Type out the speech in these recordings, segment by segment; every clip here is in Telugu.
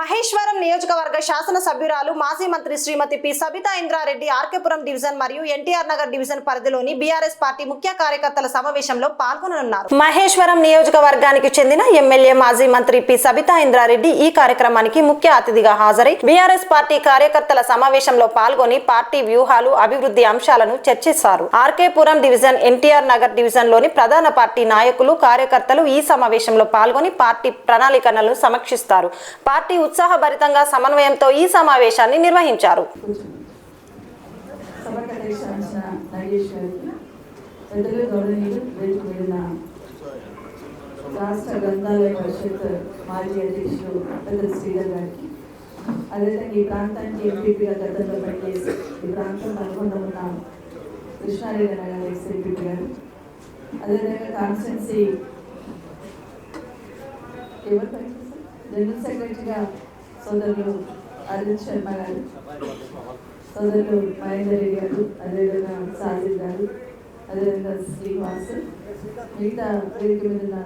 మహేశ్వరం నియోజకవర్గ శాసన సభ్యురాలు మాజీ మంత్రి శ్రీమతి పి సబితా ఇంద్రారెడ్డి ఆర్కేపురం డివిజన్ మరియు ఎన్టీఆర్ నగర్ డివిజన్ పరిధిలోని బీఆర్ఎస్ పార్టీ ముఖ్య కార్యకర్తల సమావేశంలో పాల్గొననున్నారు. మహేశ్వరం నియోజకవర్గానికి చెందిన ఎమ్మెల్యే మాజీ మంత్రి పి సబితా ఇంద్రారెడ్డి ఈ కార్యక్రమానికి ముఖ్య అతిథిగా హాజరై బీఆర్ఎస్ పార్టీ కార్యకర్తల సమావేశంలో పాల్గొని పార్టీ వ్యూహాలు అభివృద్ధి అంశాలను చర్చిస్తారు. ఆర్కేపురం డివిజన్ ఎన్టీఆర్ నగర్ డివిజన్ లోని ప్రధాన పార్టీ నాయకులు కార్యకర్తలు ఈ సమావేశంలో పాల్గొని పార్టీ ప్రణాళికలను సమీక్షిస్తారు. పార్టీ ఉత్సాహభరితంగా సమన్వయంతో ఈ సమావేశాన్ని నిర్వహించారు. రాష్ట్ర గ్రంథాలయ పరిషత్ మాజీ అధ్యక్షుడు శ్రీధర్ గారికి, అదేవిధంగా ఈ ప్రాంతానికి ఎంపీపీగా గతంలో పనిచేసి ఈ ప్రాంతం నల్గొండ ఉన్న కృష్ణారెడ్డి నగర్ ఎక్స్-ఎంపీపీ గారు, అదేవిధంగా కాన్స్టిట్యున్సీ జనరల్ సెక్రటరీగా సోదరులు అరవింద్ శర్మ గారు, సోదరులు మహేందర్ రెడ్డి గారు, అదేవిధంగా సాజిద్ గారు, అదేవిధంగా శ్రీనివాస్, మిగతా వేదిక మీద ఉన్న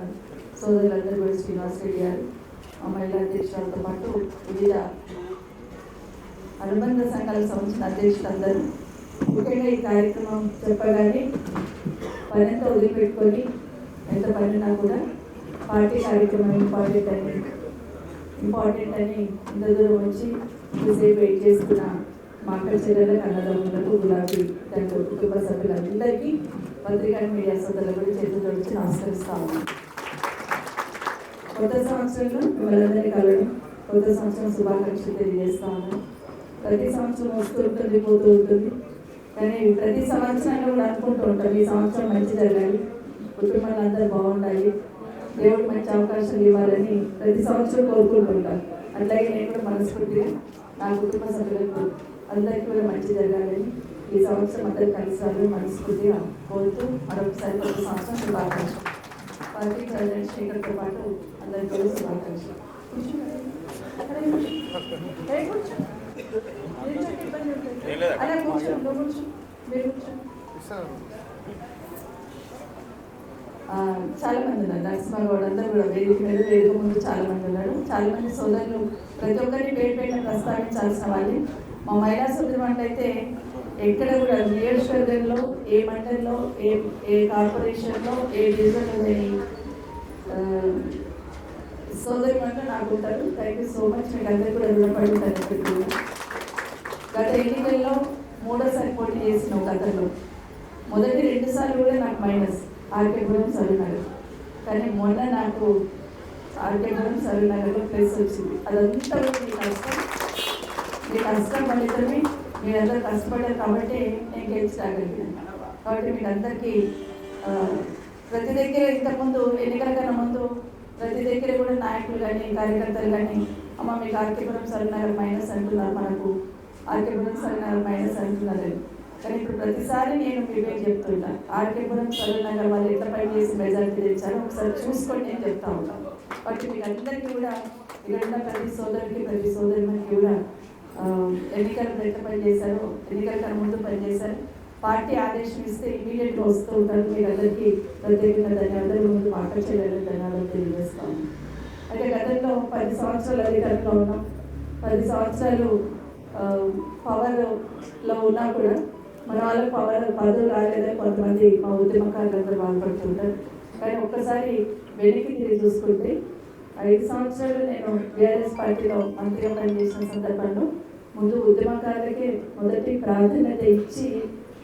సోదరులందరూ కూడా శ్రీనివాస్ రెడ్డి గారు, మహిళా అధ్యక్షులతో పాటు వివిధ అనుబంధ సంఘాలకు సంబంధించిన అధ్యక్షులందరూ ముఖ్యంగా ఈ కార్యక్రమం చెప్పగానే పనితో వదిలిపెట్టుకొని ఎంత పనినా కూడా పార్టీ కార్యక్రమం ఇంపార్టెంట్ అని ఇంత దూరం వచ్చి ఇంతసేపు వెయిట్ చేసుకున్న మా అక్క చెల్లెలకు, అన్నదమ్ములకు, గులాబీ దాంట్లో కుటుంబ సభ్యులందరికీ పత్రికా మీడియా సోదరులు కూడా చేతులు వచ్చి నమస్కరిస్తా ఉన్నాం. కొత్త సంవత్సరంలో మిమ్మల్ని కలవడం, కొత్త సంవత్సరం శుభాకాంక్షలు తెలియజేస్తా ఉన్నాం. ప్రతి సంవత్సరం వస్తూ ఉంటుంది, పోతూ ఉంటుంది, కానీ ప్రతి సంవత్సరంలో కూడా అనుకుంటూ ఉంటాం ఈ సంవత్సరం మంచి జరగాలి, కుటుంబాలు అందరూ బాగుండాలి, దేవుడు మంచి అవకాశాలు ఇవ్వాలని ప్రతి సంవత్సరం కోరుకుంటుంటాను. అట్లాగే నేను కూడా మనస్ఫూర్తిగా నా కుటుంబ సభ్యులకు అందరికీ కూడా మంచి జరగాలని ఈ సంవత్సరం అందరూ కలిసి మనస్ఫూర్తిగా కోరుతూ మరొకసారి కొత్త సంవత్సరం శుభాకాంక్షలు. పార్టీ ప్రెసిడెంట్ శేఖర్తో పాటు అందరికీ కూడా శుభాకాంక్షలు. అలా చాలా మంది ఉన్నారు. నరసింహగౌడ్ అందరూ కూడా వేదిక మీద వేదిక ముందు చాలా మంది ఉన్నారు. చాలా మంది సోదరులు ప్రతి ఒక్కరిని పేరు పేరున ప్రస్తావించాల్సిన వాళ్ళు. మా మహిళా సోదరులు అయితే ఎక్కడ కూడా నియోజకవర్గంలో ఏ మండలంలో ఏ కార్పొరేషన్లో ఏ డివిజన్లో లేని సోదరి అంటే నాకు ఉంటారు. Thank you so much. మీకు అందరికీ కూడా రుణపడి ఉంటాను. గత ఎన్నికల్లో 3వ సారి పోటీ చేసిన గతంలో మొదటి 2 సార్లు కూడా నాకు మైనస్ ఆర్కేపురం సరూనగర్, కానీ మొన్న నాకు ఆర్కేపురం సరూనగర్లో ప్లేస్ వచ్చింది. అదంతా మీ కష్టం ఫలితమే. మీరందరూ కష్టపడ్డారు కాబట్టి నేను గెలిచి రాగలిగాను. కాబట్టి మీకు అందరికీ ప్రతి దగ్గర ఇంతకుముందు ఎన్నికల కన్నా ముందు ప్రతి దగ్గర కూడా నాయకులు కానీ కార్యకర్తలు కానీ అమ్మ మీకు ఆర్కేపురం సరూనగర్ మైనస్ అంటున్నారు, మనకు ఆర్కేపురం సరూనగర్ మైనస్ అంటున్నారని. కానీ ఇప్పుడు ప్రతిసారి నేను మీరే చెప్తున్నా, ఆర్కేపురం సరూనగర్ వాళ్ళు ఎట్లా పని చేసి మెజారిటీ తెచ్చారో ఒకసారి చూసుకొని నేను చెప్తా ఉంటాను. కాబట్టి మీకు అందరికీ కూడా ఇక్కడ ఉన్న ప్రతి సోదరుడికి ప్రతి సోదరునికి కూడా ఎన్నికలు ఎట్లా పని చేశారో, ఎన్నికల కన్నా ముందు పనిచేశారు, పార్టీ ఆదేశం ఇస్తే ఇమీడియట్గా వస్తూ ఉంటారు. మీరు అందరికీ ప్రత్యేకంగా ధన్యవాదాలు. ముందు మా అక్క చెల్లెలకు ధన్యవాదాలు తెలియజేస్తాము. అయితే గతంలో 10 సంవత్సరాలు అధికారంలో ఉన్నాం. 10 సంవత్సరాలు పవర్లో ఉన్నా కూడా మన వాళ్ళకి పదవులు రాలేదని కొంతమంది మా ఉద్యమకారులందరూ బాధపడుతుంటారు. కానీ ఒక్కసారి వెనక్కి తిరిగి చూసుకుంటే 5 సంవత్సరాలు నేను బీఆర్ఎస్ పార్టీలో మంత్రిగా పనిచేసిన సందర్భంలో ముందు ఉద్యమకారులకే మొదటి ప్రాధాన్యత ఇచ్చి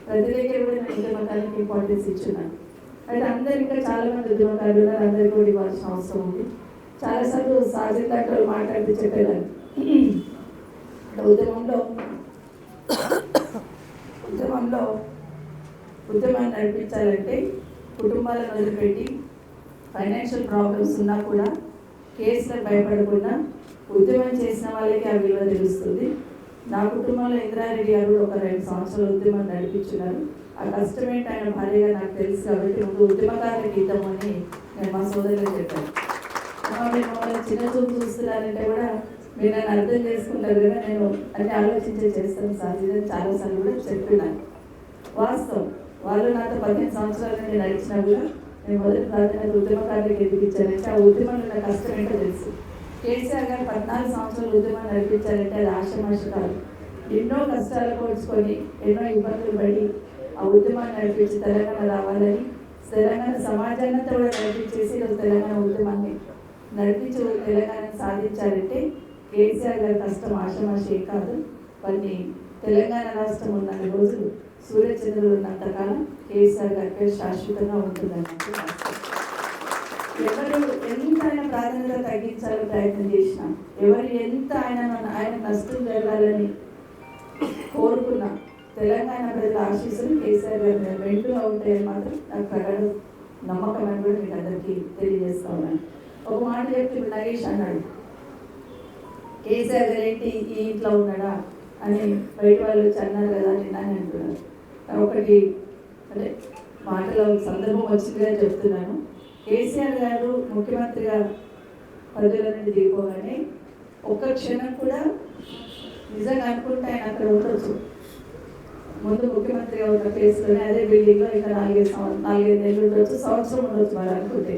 ప్రతి దగ్గర కూడా నేను ఉద్యమకారులకి ఇంపార్టెన్స్ ఇచ్చున్నాను. అయితే అందరూ ఇంకా చాలామంది ఉద్యమకారులు ఉన్నారు, అందరికీ కూడా ఇవ్వాల్సిన అవసరం ఉంది. చాలాసార్లు సాజిద్ డాక్టర్లు మాట్లాడితే చెప్పేదాన్ని, ఉద్యమాన్ని నడిపించాలంటే కుటుంబాలను వదిలిపెట్టి ఫైనాన్షియల్ ప్రాబ్లమ్స్ ఉన్నా కూడా కేసులకు భయపడకుండా ఉద్యమం చేసిన వాళ్ళకి ఆ విలువ తెలుస్తుంది. నా కుటుంబంలో ఇంద్రారెడ్డి గారు ఒక 2 సంవత్సరాలు ఉద్యమం నడిపించున్నారు. ఆ కష్టమేంటి ఆయన భార్యగా నాకు తెలుసు కాబట్టి ముందు ఉద్యమకారులకు ఇద్దామని నేను మా సోదరులకు చెప్పాను. మమ్మల్ని చిన్న చూపు చూస్తున్నారంటే కూడా మీరు నన్ను అర్థం చేసుకుంటారు కదా, నేను అన్ని ఆలోచించే చేస్తాను సార్, ఇదని చాలాసార్లు కూడా చెప్పినాను. వాస్తవం వాళ్ళు నాతో 15 సంవత్సరాల నుండి నడిచినా కూడా నేను మొదటి ప్రాధాన్యత ఉద్యమకారులకు ఎదిగించానంటే ఆ ఉద్యమంలో నా కష్టం ఏంటో తెలుసు. కేసీఆర్ గారు 14 సంవత్సరాలు ఉద్యమాన్ని నడిపించారంటే అది ఆషామాషి కాదు. ఎన్నో కష్టాలు కోల్చుకొని ఎన్నో ఇబ్బందులు పడి ఆ ఉద్యమాన్ని నడిపించి తెలంగాణ రావాలని, తెలంగాణ సమాజాన్నంతా కూడా నడిపించేసి ఈరోజు తెలంగాణ ఉద్యమాన్ని నడిపించి తెలంగాణని సాధించారంటే కేసీఆర్ గారి కష్టం ఆషామాషి కాదు. కొన్ని తెలంగాణ రాష్ట్రం ఉన్న రోజులు సూర్యచంద్రులు ఉన్నంతకాలం కేసీఆర్ గారి పేరు శాశ్వతంగా ఉంటుందని ఎవరు ఎంత ఆయన ప్రాధాన్యత తగ్గించాలని ప్రయత్నం చేసినాం, ఎవరు ఎంత ఆయన నష్టం జరగాలని కోరుకున్నా తెలంగాణ ప్రజల ఆశీస్సులు కేసీఆర్ గారి మీద మెండుగా ఉంటాయని మాత్రం నాకు ప్రగాఢ నమ్మకం అని కూడా మీకు అందరికీ తెలియజేస్తా ఉన్నాను. ఒక మాట చెప్తే ఇప్పుడు నగేష్ అన్నాడు, కేసీఆర్ గారు ఏంటి ఈ ఇంట్లో ఉన్నాడా అని బయట వాళ్ళు వచ్చి అన్నారు కదా అని నేను అంటున్నాను. ఒకటి అంటే మాటలో సందర్భం వచ్చిందిగా చెప్తున్నాను. కేసీఆర్ గారు ముఖ్యమంత్రిగా పదవుల నుండి దిగిపోగానే ఒక్క క్షణం కూడా నిజంగా అనుకుంటే ఆయన అక్కడ ఉండొచ్చు. ముందు ముఖ్యమంత్రిగా ఉన్న ప్లేస్లోనే అదే బిల్డింగ్లో ఇంకా 4-5 నెలలు ఉండొచ్చు, సంవత్సరం ఉండొచ్చు మరి అనుకుంటే.